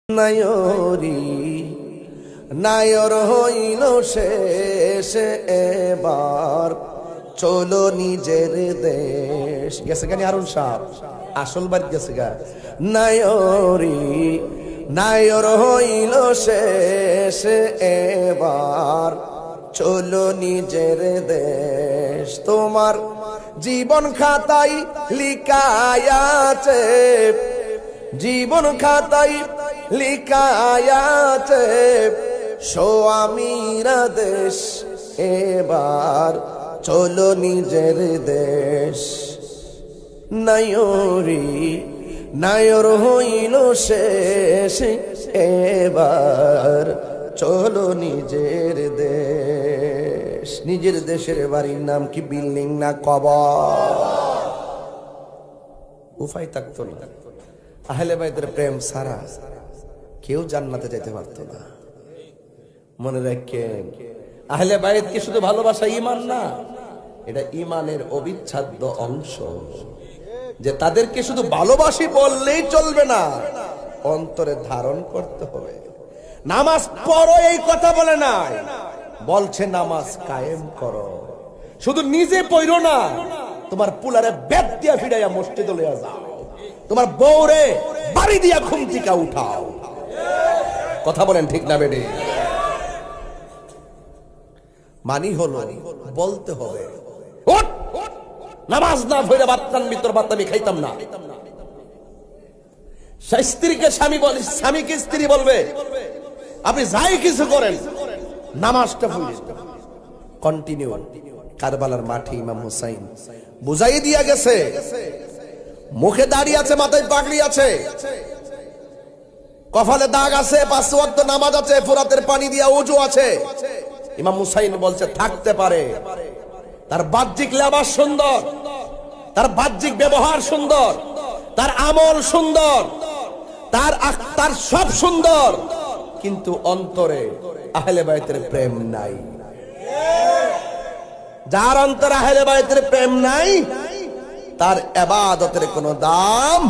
নায়রি নায়র হইল শেষ, এবার চলো নিজের দেশ। গেছে গানি আরুন সাহ আসল বাড়ি গেছে গা। নায়রি নায়র হইল শেষ, এবার চলো নিজের দেশ। তোমার জীবন খাতাই লিখায় আছে, জীবন খাতাই লিখায় আছে স্বামীরা দেশ, এবার চলো নিজের দেশ। নায়রি নায়র হইল শেষ, এবার চলো নিজের দেশ। নিজের দেশের বাড়ির নাম কি বিল্ডিং না কবর? উপায় থাকতো না। আহলে বাইতের প্রেম ছাড়া কেউ জান্নাতে যেতে পারতো না। মনে রাখেন, আহলে বাইত কি শুধু ভালোবাসা ঈমান না, এটা ঈমানের অবিচ্ছেদ্য অংশ। যে তাদেরকে শুধু ভালোবাসি বললেই চলবে না, অন্তরে ধারণ করতে হবে। নামাজ পড়ো এই কথা বলে না, বলছে নামাজ কায়েম করো। শুধু নিজে পড়ো না, তোমার পুলারে বেদ দিয়া ফিরাইয়া মসজিদে লইয়া যাও, তোমার বউরে বাড়ি দিয়া ঘুম থেকে উঠাও। কথা বলেন ঠিক না বেডে? মানি হলো বলতে হবে, ওঠ নামাজ না পড়ে বাত্তান ভিতর ভাত আমি খাইতাম না। স্ত্রীকে স্বামী বলে, স্বামীকে স্ত্রী বলবে আপনি যাই কিছু করেন নামাজটা পড়ুন। কন্টিনিউ। কারবালার মাঠে ইমাম হুসাইন বুঝাই দিয়া গেছে, মুখে দাঁড়িয়ে আছে, মাথায় পাগড়ি আছে, কপালে দাগ আছে, 5 ওয়াক্ত নামাজ আছে, ফুরাতের পানি দিয়া ওযু আছে। ইমাম হুসাইন বলছে থাকতে পারে, তার বাহ্যিক লেবাস সুন্দর, তার বাহ্যিক ব্যবহার সুন্দর, তার আমল সুন্দর, তার সব সুন্দর, কিন্তু অন্তরে আহলে বাইতের প্রেম নাই। যার অন্তরে আহলে বাইতের প্রেম নাই, তার ইবাদতের কোনো দাম